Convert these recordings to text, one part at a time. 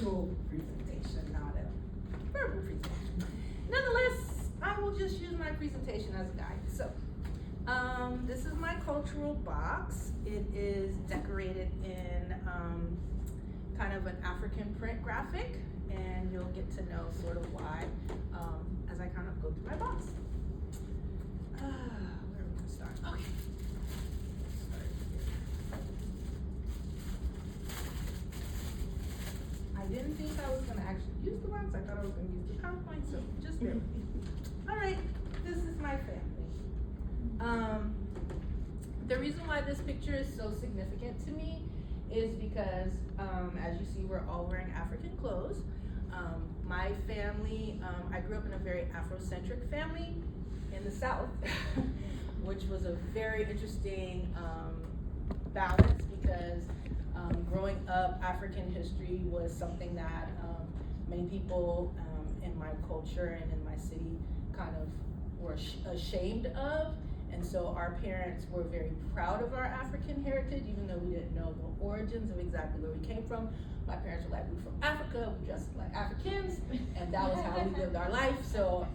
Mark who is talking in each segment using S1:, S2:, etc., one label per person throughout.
S1: actual presentation, not a verbal presentation. Nonetheless, I will just use my presentation as a guide. So, this is my cultural box. It is decorated in kind of an African print graphic, and you'll get to know sort of why as I kind of go through my box. Where are we gonna start? Okay. I didn't think I was gonna actually use the box. I thought I was gonna use the PowerPoint, so just bear with me. All right, this is my family. The reason why this picture is so significant to me is because, as you see, we're all wearing African clothes. My family, I grew up in a very Afrocentric family in the South, which was a very interesting balance because growing up, African history was something that many people in my culture and in my city kind of were ashamed of. And so our parents were very proud of our African heritage, even though we didn't know the origins of exactly where we came from. My parents were like, we're from Africa, we dressed like Africans, and that was how we lived our life. So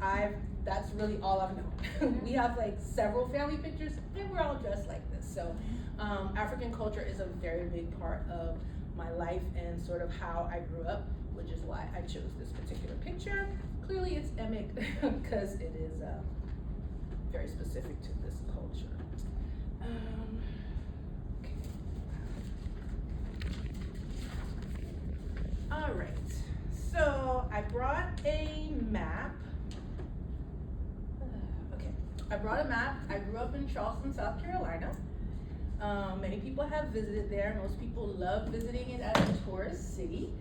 S1: that's really all I've known. We have like several family pictures, and we're all dressed like this. So African culture is a very big part of my life and sort of how I grew up, which is why I chose this particular picture. Clearly it's emic because it is very specific to this culture. Okay. All right, so I brought a map. Okay, I brought a map. I grew up in Charleston, South Carolina. Many people have visited there. Most people love visiting it as a tourist city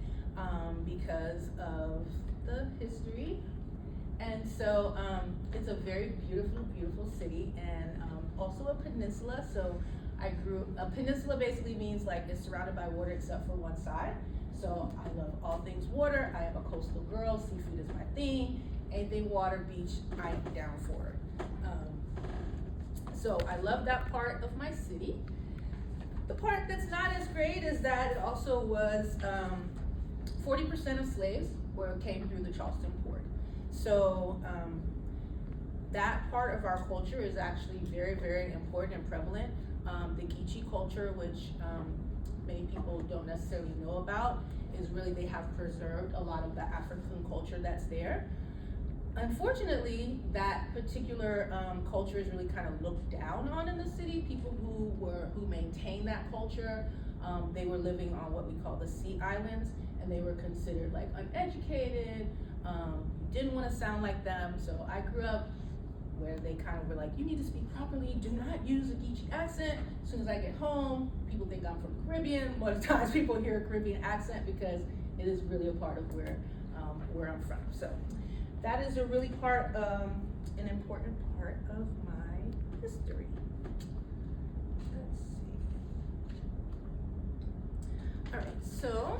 S1: because of the history. And so it's a very beautiful, beautiful city, and also a peninsula. So a peninsula basically means like it's surrounded by water except for one side. So I love all things water. I am a coastal girl. Seafood is my thing. Anything water, beach, I'm down for it. So I love that part of my city. The part that's not as great is that it also was 40% of slaves came through the Charleston port. So that part of our culture is actually very, very important and prevalent. The Geechee culture, which many people don't necessarily know about, is really they have preserved a lot of the African culture that's there. Unfortunately, that particular culture is really kind of looked down on in the city. People who maintain that culture, they were living on what we call the Sea Islands, and they were considered like uneducated, didn't want to sound like them. So I grew up where they kind of were like, you need to speak properly, do not use a Geechee accent. As soon as I get home, people think I'm from the Caribbean. Most of the times people hear a Caribbean accent because it is really a part of where I'm from. So that is a really an important part of my history. Let's see. All right, so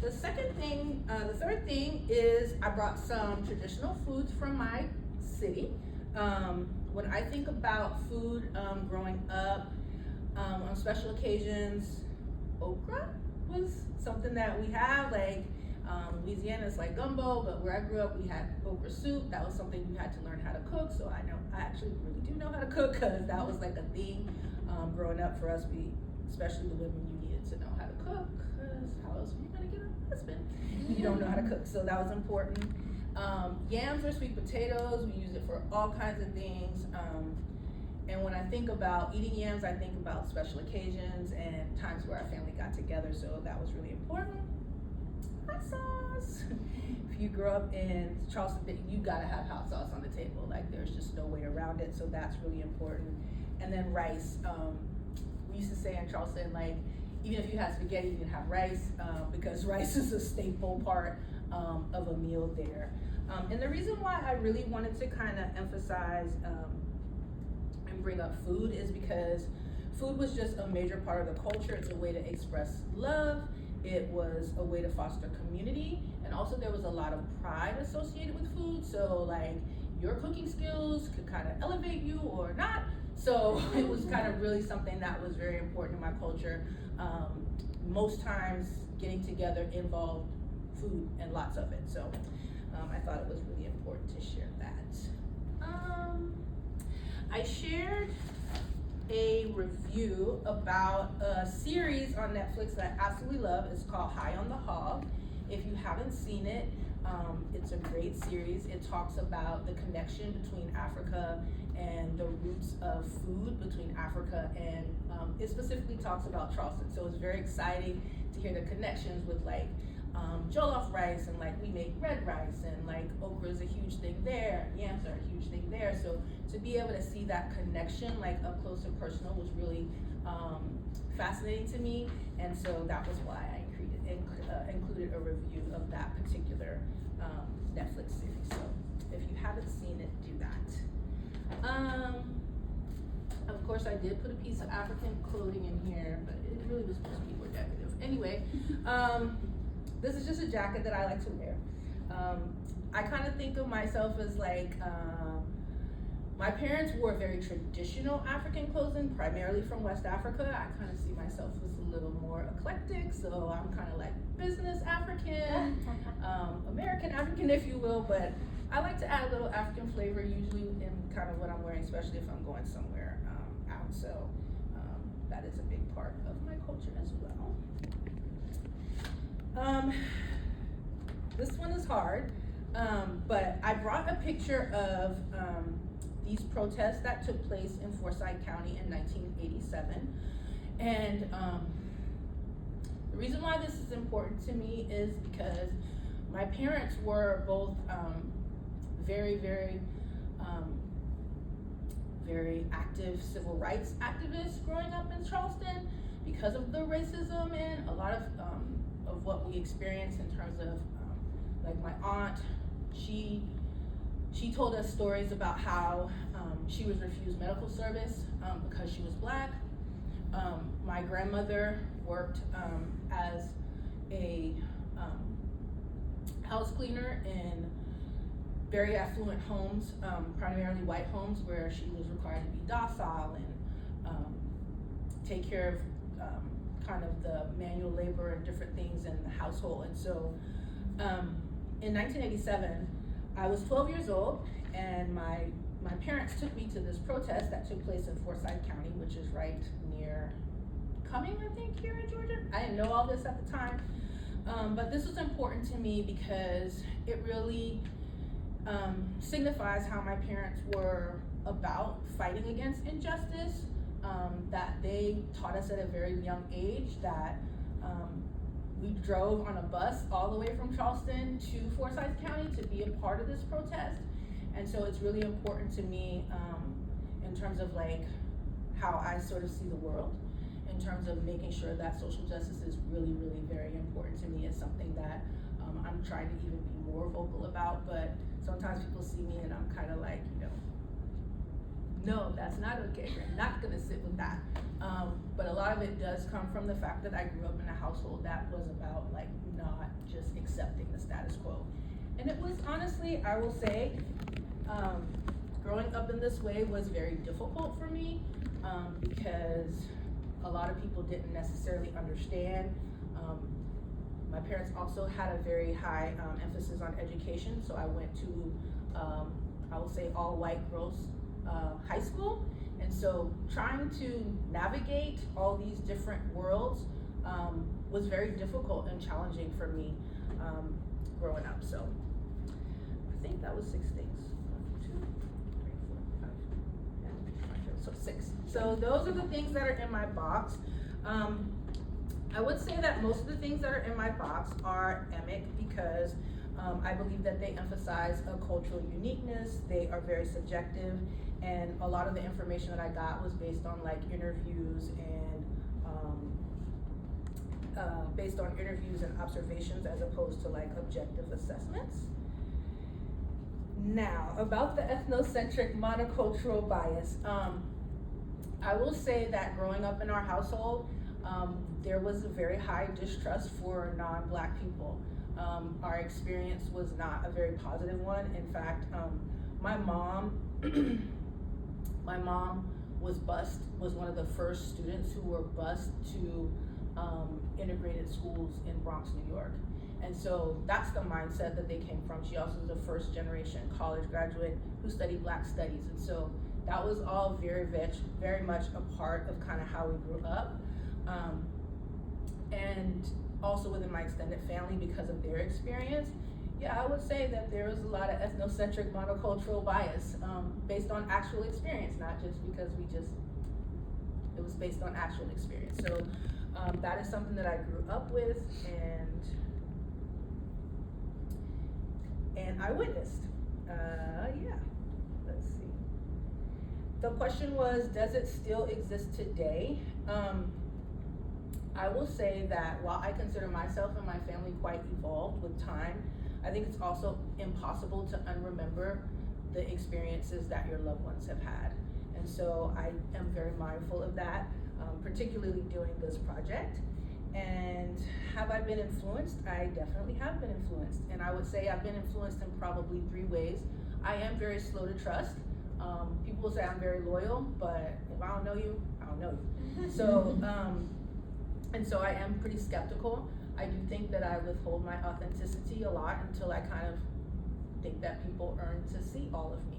S1: the third thing is I brought some traditional foods from my city. When I think about food growing up, on special occasions, okra was something that we have. Like Louisiana is like gumbo, but where I grew up we had okra soup. That was something you had to learn how to cook. So I actually really do know how to cook because that was like a thing growing up for us. Especially the women, you needed to know how to cook because how else were you gonna get a husband? You don't know how to cook, so that was important. Yams or sweet potatoes, we use it for all kinds of things. And when I think about eating yams, I think about special occasions and times where our family got together, so that was really important. Hot sauce. If you grow up in Charleston, you gotta have hot sauce on the table. Like there's just no way around it, so that's really important. And then rice. We used to say in Charleston, like, even if you had spaghetti, you can have rice because rice is a staple part of a meal there. And the reason why I really wanted to kind of emphasize and bring up food is because food was just a major part of the culture. It's a way to express love. It was a way to foster community. And also there was a lot of pride associated with food. So like your cooking skills could kind of elevate you or not. So it was kind of really something that was very important in my culture. most times getting together involved food and lots of it. So I thought it was really important to share that. I shared a review about a series on Netflix that I absolutely love. It's called High on the Hog. If you haven't seen it, it's a great series. It talks about the connection between Africa and the roots of food between Africa and it specifically talks about Charleston. So it's very exciting to hear the connections with like jollof rice, and like we make red rice, and like okra is a huge thing there, yams are a huge thing there. So to be able to see that connection like up close and personal was really fascinating to me, and so that was why I included a review of that particular Netflix series. So if you haven't seen it, do that. Of course, I did put a piece of African clothing in here, but it really was supposed to be more decorative. Anyway, this is just a jacket that I like to wear. I kind of think of myself as like, my parents wore very traditional African clothing, primarily from West Africa. I kind of see myself as a little more eclectic, so I'm kind of like business African, American African, if you will, but I like to add a little African flavor usually in kind of what I'm wearing, especially if I'm going somewhere out. So that is a big part of my culture as well. This one is hard, but I brought a picture of these protests that took place in Forsyth County in 1987. And the reason why this is important to me is because my parents were both very, very, very active civil rights activists growing up in Charleston because of the racism and a lot of what we experienced in terms of like my aunt, she told us stories about how she was refused medical service because she was Black. My grandmother worked as a house cleaner in very affluent homes, primarily white homes, where she was required to be docile and take care of kind of the manual labor and different things in the household. And so in 1987, I was 12 years old, and my parents took me to this protest that took place in Forsyth County, which is right near Cumming, I think, here in Georgia. I didn't know all this at the time, but this was important to me because it really signifies how my parents were about fighting against injustice, that they taught us at a very young age that we drove on a bus all the way from Charleston to Forsyth County to be a part of this protest. And so it's really important to me in terms of like how I sort of see the world, in terms of making sure that social justice is really, really very important to me. It's something that I'm trying to even be more vocal about, but sometimes people see me and I'm kind of like, no, that's not okay. You're not gonna sit with that. But a lot of it does come from the fact that I grew up in a household that was about like not just accepting the status quo. And it was honestly, I will say, growing up in this way was very difficult for me because a lot of people didn't necessarily understand. My parents also had a very high emphasis on education, so I went to, I will say, all white girls high school. And so trying to navigate all these different worlds was very difficult and challenging for me growing up. So I think that was 6 things. 1, 2, 3, 4, 5, 6. So 6. So those are the things that are in my box. I would say that most of the things that are in my box are emic because I believe that they emphasize a cultural uniqueness. They are very subjective, and a lot of the information that I got was based on like interviews and observations as opposed to like objective assessments. Now, about the ethnocentric monocultural bias, I will say that growing up in our household, there was a very high distrust for non-Black people. Our experience was not a very positive one. In fact, my mom was one of the first students who were bused to integrated schools in Bronx, New York. And so that's the mindset that they came from. She also is a first generation college graduate who studied Black studies. And so that was all very much a part of kind of how we grew up. And also within my extended family, because of their experience, yeah, I would say that there was a lot of ethnocentric monocultural bias based on actual experience, not just because it was based on actual experience. So that is something that I grew up with and I witnessed. Yeah, let's see. The question was, does it still exist today? I will say that while I consider myself and my family quite evolved with time, I think it's also impossible to unremember the experiences that your loved ones have had. And so I am very mindful of that, particularly doing this project. And have I been influenced? I definitely have been influenced. And I would say I've been influenced in probably 3 ways. I am very slow to trust. People say I'm very loyal, but if I don't know you, I don't know you. So, and so I am pretty skeptical. I do think that I withhold my authenticity a lot until I kind of think that people earn to see all of me.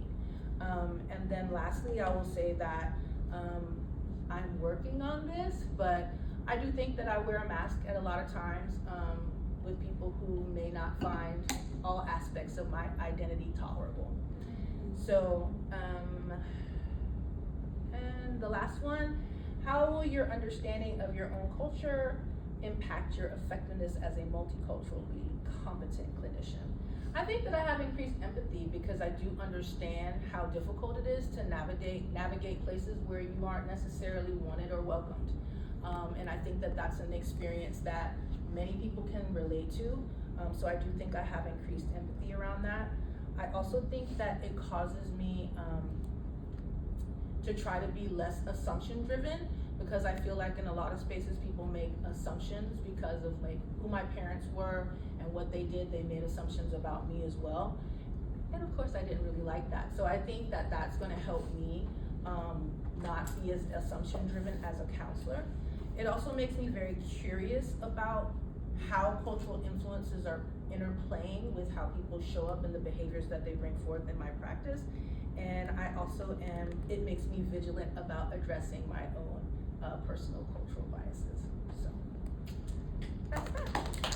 S1: And then lastly, I will say that I'm working on this, but I do think that I wear a mask at a lot of times with people who may not find all aspects of my identity tolerable. So, and the last one, how will your understanding of your own culture impact your effectiveness as a multiculturally competent clinician? I think that I have increased empathy because I do understand how difficult it is to navigate places where you aren't necessarily wanted or welcomed. And I think that that's an experience that many people can relate to. So I do think I have increased empathy around that. I also think that it causes me to try to be less assumption driven, because I feel like in a lot of spaces people make assumptions because of like who my parents were and what they did. They made assumptions about me as well. And of course I didn't really like that. So I think that that's gonna help me not be as assumption driven as a counselor. It also makes me very curious about how cultural influences are interplaying with how people show up and the behaviors that they bring forth in my practice. And I also it makes me vigilant about addressing my own personal cultural biases. So that's that.